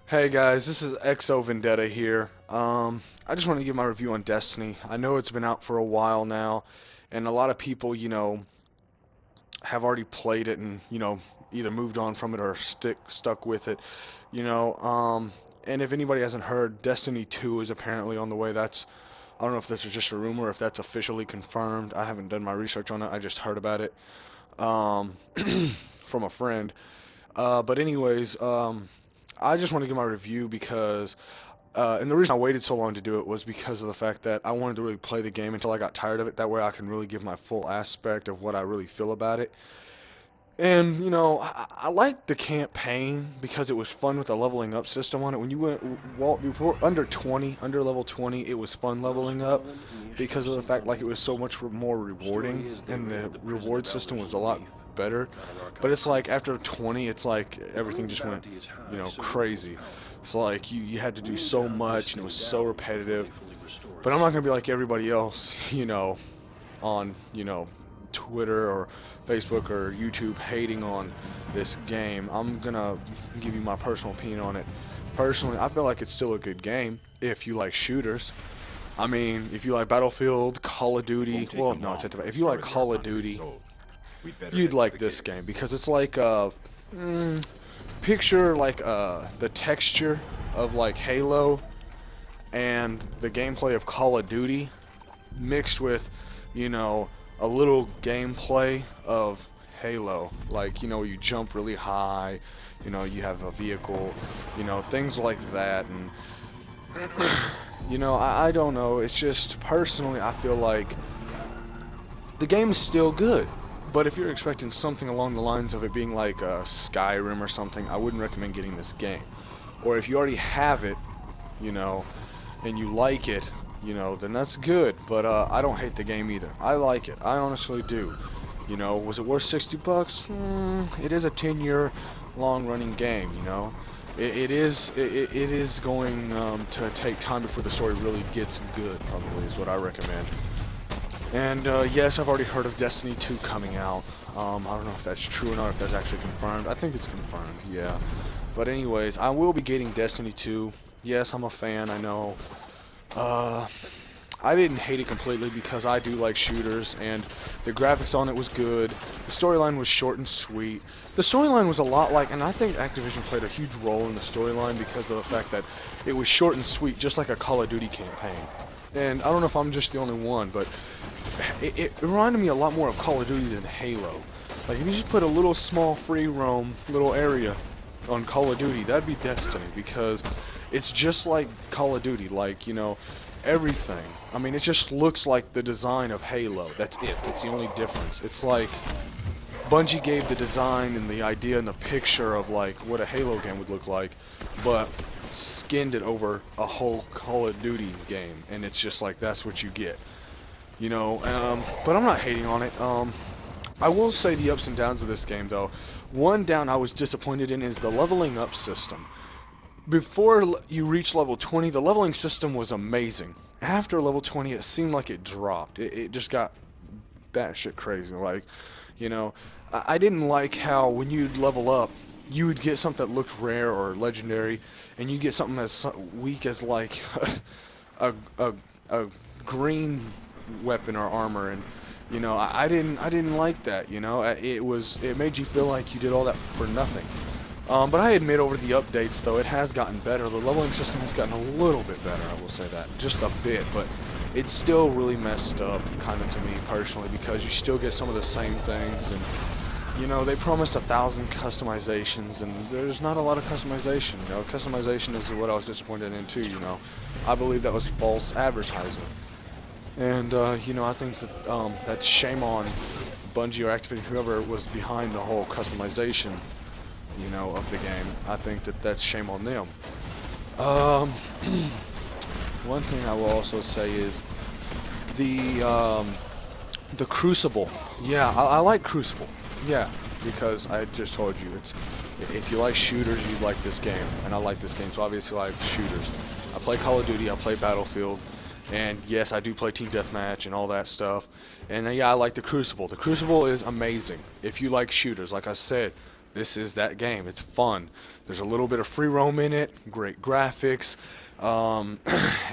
Hey guys, this is XO Vendetta here. I just want to give my review on Destiny. I know it's been out for a while now, and a lot of people, have already played it and, either moved on from it or stuck with it, you know. And if anybody hasn't heard, Destiny 2 is apparently on the way. I don't know if this is just a rumor, or if that's officially confirmed. I haven't done my research on it. I just heard about it, um, from a friend. But anyways, I just want to give my review because, and the reason I waited so long to do it was because of the fact that I wanted to really play the game until I got tired of it. That way I can really give my full aspect of what I really feel about it. And, I liked the campaign because it was fun with the leveling up system on it. When you went before under level 20, it was fun leveling up because of the fact like it was so much more rewarding and the reward system was a lot better. But it's like after 20, it's like everything just went, crazy. It's like you had to do so much and it was so repetitive. But I'm not gonna be like everybody else, on, Twitter or Facebook or YouTube hating on this game. I'm gonna give you my personal opinion on it. Personally, I feel like it's still a good game if you like shooters. I mean, if you like Battlefield, Call of Duty, well, no, if you like Call of Duty, you'd like this game because it's like picture like the texture of like Halo and the gameplay of Call of Duty mixed with, you know, a little gameplay of Halo. Like, you jump really high, you have a vehicle, things like that. And, I don't know. It's just, personally, I feel like the game is still good. But if you're expecting something along the lines of it being like Skyrim or something, I wouldn't recommend getting this game. Or if you already have it, you know, and you like it, then that's good. But I don't hate the game either. I like it. I honestly do. Was it worth 60 bucks? It is a 10-year long-running game, it is going to take time before the story really gets good, probably, is what I recommend. And yes, I've already heard of Destiny 2 coming out. I don't know if that's true or not, if that's actually confirmed. I think it's confirmed, yeah. But anyways, I will be getting Destiny 2. Yes, I'm a fan, I know. Uh, I didn't hate it completely because I do like shooters, and the graphics on it was good. The storyline was short and sweet. The storyline was a lot like, and I think Activision played a huge role in the storyline because of the fact that it was short and sweet, just like a Call of Duty campaign. And I don't know if I'm just the only one, but it reminded me a lot more of Call of Duty than Halo. Like, if you just put a little small free roam little area on Call of Duty, that'd be Destiny, because it's just like Call of Duty, like, everything. I mean, it just looks like the design of Halo. That's it. That's the only difference. It's like Bungie gave the design and the idea and the picture of like what a Halo game would look like, but skinned it over a whole Call of Duty game, and it's just like that's what you get. But I'm not hating on it. I will say the ups and downs of this game, though. One down I was disappointed in is the leveling up system. Before you reach level 20, the leveling system was amazing. After level 20, it seemed like it dropped. It just got batshit crazy. Like, I didn't like how when you'd level up, you would get something that looked rare or legendary, and you get something as weak as like a, a, a green weapon or armor, and I didn't like that. It made you feel like you did all that for nothing. But I admit over the updates, though, it has gotten better. The leveling system has gotten a little bit better, I will say that. Just a bit, but it's still really messed up, kind of, to me, personally, because you still get some of the same things, and, they promised 1,000 customizations, and there's not a lot of customization, Customization is what I was disappointed in, too, I believe that was false advertising. And, I think that, that's shame on Bungie or Activision, whoever was behind the whole customization, of the game. I think that that's shame on them. One thing I will also say is the Crucible. Yeah, I like Crucible. Yeah, because I just told you, if you like shooters, you like this game, and I like this game, so obviously I like shooters. I play Call of Duty, I play Battlefield, and yes, I do play Team Deathmatch and all that stuff. And yeah, I like the Crucible. The Crucible is amazing. If you like shooters, like I said, this is that game. It's fun. There's a little bit of free roam in it, great graphics. Um,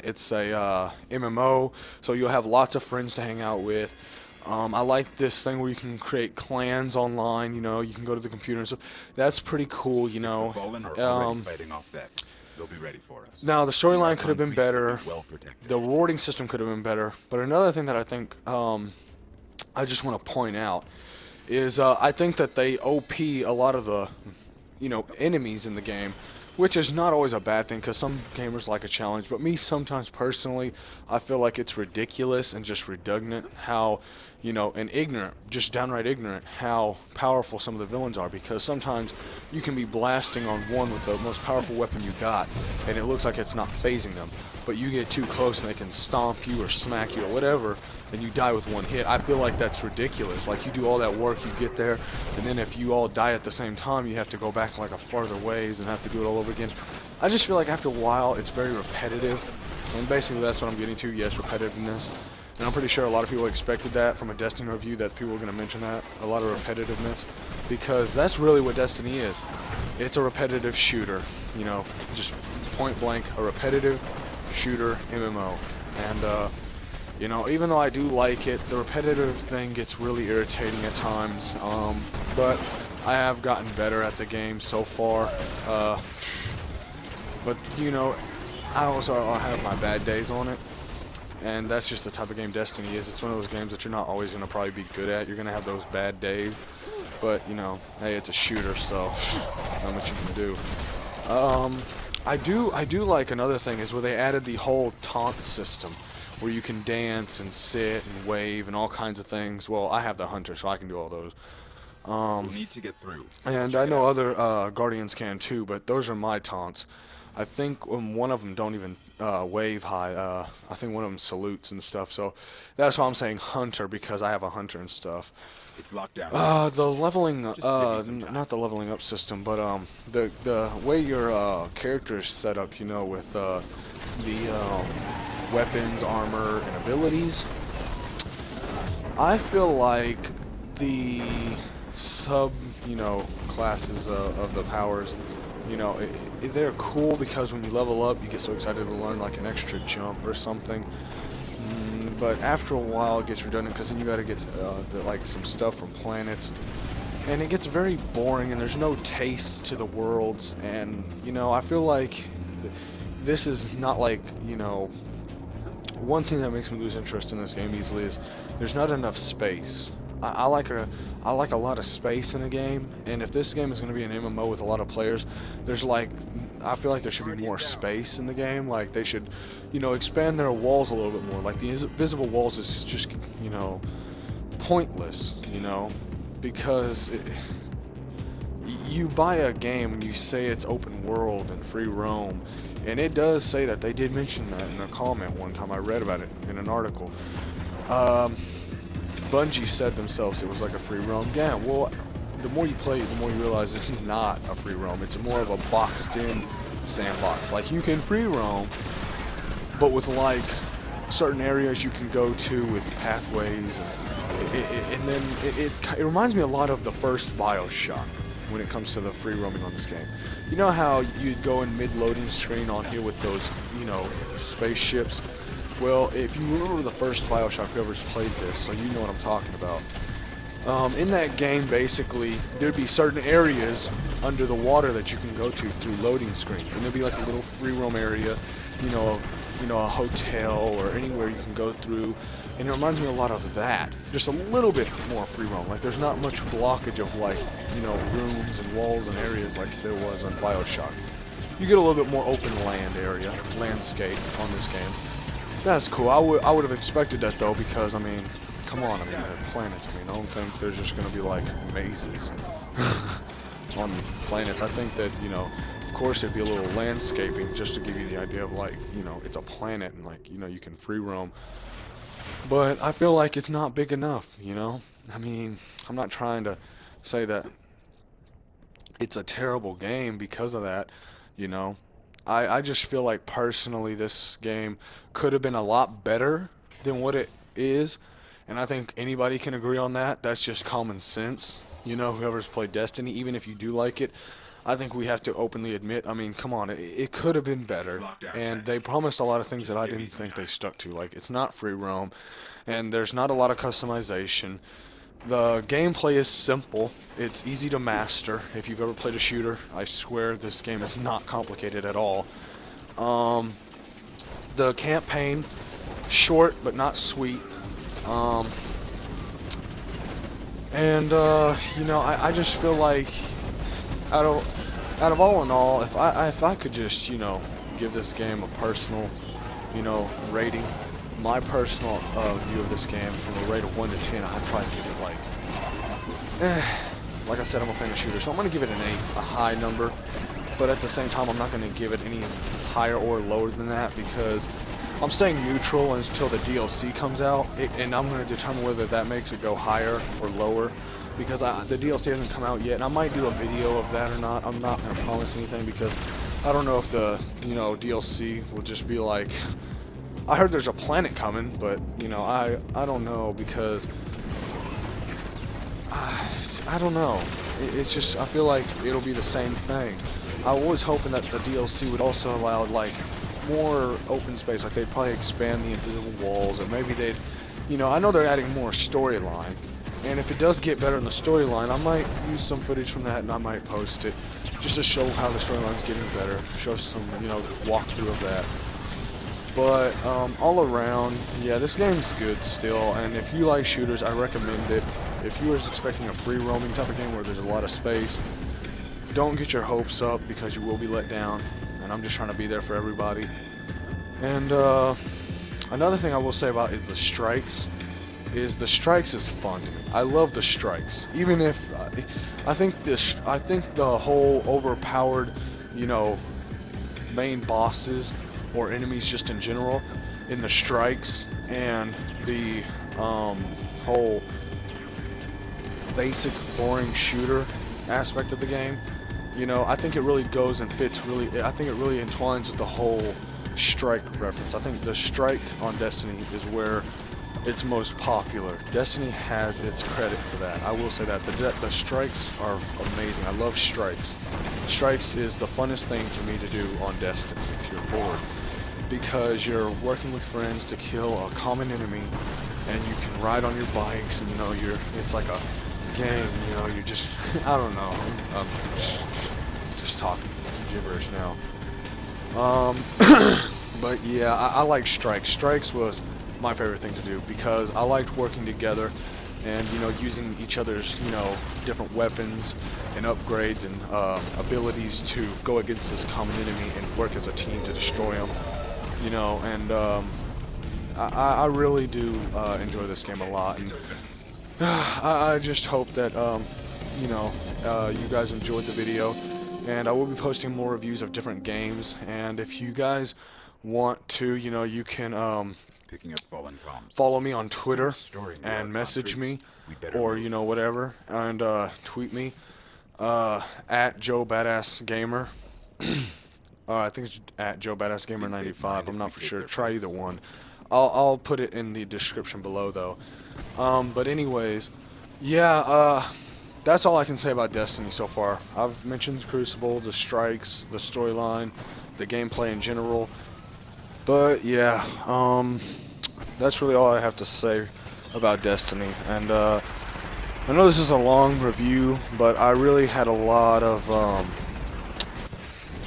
it's a MMO, so you'll have lots of friends to hang out with. I like this thing where you can create clans online. You know, you can go to the computer and stuff. That's pretty cool. You know. The Fallen are already fighting off Vex. They'll be ready for us. Now the storyline could have been better. Well protected. The rewarding system could have been better. But another thing that I think I just want to point out is I think that they OP a lot of the, you know, enemies in the game, which is not always a bad thing because some gamers like a challenge, but me sometimes personally, I feel like it's ridiculous and just redundant how, you know, and ignorant, just downright ignorant how powerful some of the villains are, because sometimes you can be blasting on one with the most powerful weapon you got and it looks like it's not phasing them, but you get too close and they can stomp you or smack you or whatever and you die with one hit. I feel like that's ridiculous. Like, you do all that work, you get there, and then if you all die at the same time, you have to go back like a farther ways and have to do it all over again. I just feel like after a while, it's very repetitive, and basically that's what I'm getting to. Yes, repetitiveness, and I'm pretty sure a lot of people expected that from a Destiny review, that people were going to mention that, a lot of repetitiveness, because that's really what Destiny is. It's a repetitive shooter, you know, just point blank, a repetitive shooter MMO, and you know, even though I do like it, the repetitive thing gets really irritating at times, but I have gotten better at the game so far, but, you know, I have my bad days on it, and that's just the type of game Destiny is. It's one of those games that you're not always going to probably be good at. You're going to have those bad days, but, you know, hey, it's a shooter, so not much you can do. I do like another thing is where they added the whole taunt system, where you can dance and sit and wave and all kinds of things. Well, I have the hunter, so I can do all those. We'll need to get through. And I know other Guardians can too, but those are my taunts. I think one of them don't even wave high. I think one of them salutes and stuff. So that's why I'm saying hunter, because I have a hunter and stuff. It's locked down. The leveling, not the leveling up system, but the way your character is set up, you know, with the weapons, armor, and abilities. I feel like the you know, classes of the powers, you know, they're cool because when you level up, you get so excited to learn like an extra jump or something. But after a while, it gets redundant because then you got to get like some stuff from planets, and it gets very boring, and there's no taste to the worlds. And you know, I feel like this is not like, you know, one thing that makes me lose interest in this game easily is there's not enough space. I like a lot of space in a game, and if this game is going to be an MMO with a lot of players, I feel like there should be more space in the game. Like, they should, you know, expand their walls a little bit more. Like, the invisible walls is just, you know, pointless, you know, because you buy a game and you say it's open world and free roam, and it does say that. They did mention that in a comment one time. I read about it in an article. Bungie said themselves it was like a free roam. Yeah, well, the more you play, the more you realize it's not a free roam. It's more of a boxed in sandbox. Like, you can free roam, but with like certain areas you can go to with pathways, and then it reminds me a lot of the first BioShock when it comes to the free roaming on this game. You know how you'd go in mid-loading screen on here with those, you know, spaceships? Well, if you remember the first BioShock, whoever's played this, so you know what I'm talking about. In that game, basically, there'd be certain areas under the water that you can go to through loading screens, and there'd be like a little free roam area, you know, a hotel or anywhere you can go through, and it reminds me a lot of that. Just a little bit more free roam. Like, there's not much blockage of, like, you know, rooms and walls and areas like there was on BioShock. You get a little bit more open landscape on this game. That's cool. I would have expected that though, because I mean, come on, I mean, they're planets. I mean, I don't think there's just gonna be like mazes on planets. I think that, you know, of course it'd be a little landscaping just to give you the idea of, like, you know, it's a planet and, like, you know, you can free roam. But I feel like it's not big enough, you know? I mean, I'm not trying to say that it's a terrible game because of that, you know? I just feel like personally this game could have been a lot better than what it is, and I think anybody can agree on that. That's just common sense, you know, whoever's played Destiny, even if you do like it. I think we have to openly admit, I mean, come on, it could have been better, and they promised a lot of things that I didn't think they stuck to. Like, it's not free roam, and there's not a lot of customization. The gameplay is simple. It's easy to master. If you've ever played a shooter, I swear this game is not complicated at all. The campaign, short but not sweet. You know, I just feel like out of all in all, if I could just, you know, give this game a personal, you know, rating, my personal view of this game from a rate of 1 to 10, I'd probably give it like I said, I'm a fan of shooters, so I'm gonna give it an 8, a high number. But at the same time, I'm not gonna give it any higher or lower than that because I'm staying neutral until the DLC comes out, and I'm gonna determine whether that makes it go higher or lower. Because the DLC hasn't come out yet, and I might do a video of that or not. I'm not gonna promise anything because I don't know if the, you know, DLC will just be like, I heard there's a planet coming, but you know, I don't know because I don't know. It's just, I feel like it'll be the same thing. I was hoping that the DLC would also allow like more open space, like they'd probably expand the invisible walls, or maybe they'd, you know, I know they're adding more storyline. And if it does get better in the storyline, I might use some footage from that and I might post it just to show how the storyline's getting better, show some, you know, walkthrough of that. But all around, yeah, this game's good still, and if you like shooters, I recommend it. If you were expecting a free roaming type of game where there's a lot of space, don't get your hopes up because you will be let down, and I'm just trying to be there for everybody. And another thing I will say about is the strikes. The strikes is fun to me. I love the strikes. Even if I think the whole overpowered, you know, main bosses or enemies just in general in the strikes and the whole basic boring shooter aspect of the game, you know, I think it really goes and fits really. I think it really entwines with the whole strike reference. I think the strike on Destiny is where it's most popular. Destiny has its credit for that. I will say that. The strikes are amazing. I love strikes. Strikes is the funnest thing to me to do on Destiny if you're bored. Because you're working with friends to kill a common enemy, and you can ride on your bikes, and you know, it's like a game, you know, you just, I don't know, I'm just talking gibberish now. But yeah, I like strikes. Strikes was my favorite thing to do because I liked working together and, you know, using each other's, you know, different weapons and upgrades and abilities to go against this common enemy and work as a team to destroy them, you know. And I really do enjoy this game a lot, and I just hope that you know, you guys enjoyed the video, and I will be posting more reviews of different games. And if you guys want to, you know, you can follow me on Twitter and message me, or, you know, whatever, and tweet me at Joe Badass Gamer. I think it's at Joe Badass Gamer 95. I'm not for sure. Try either one. I'll put it in the description below though. But anyways, yeah, that's all I can say about Destiny so far. I've mentioned Crucible, the strikes, the storyline, the gameplay in general. But yeah, that's really all I have to say about Destiny. And I know this is a long review, but I really had a lot of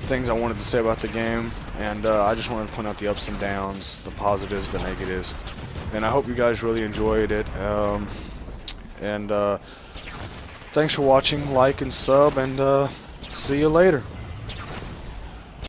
things I wanted to say about the game, and I just wanted to point out the ups and downs, the positives, the negatives, and I hope you guys really enjoyed it. Thanks for watching, like and sub, and see you later.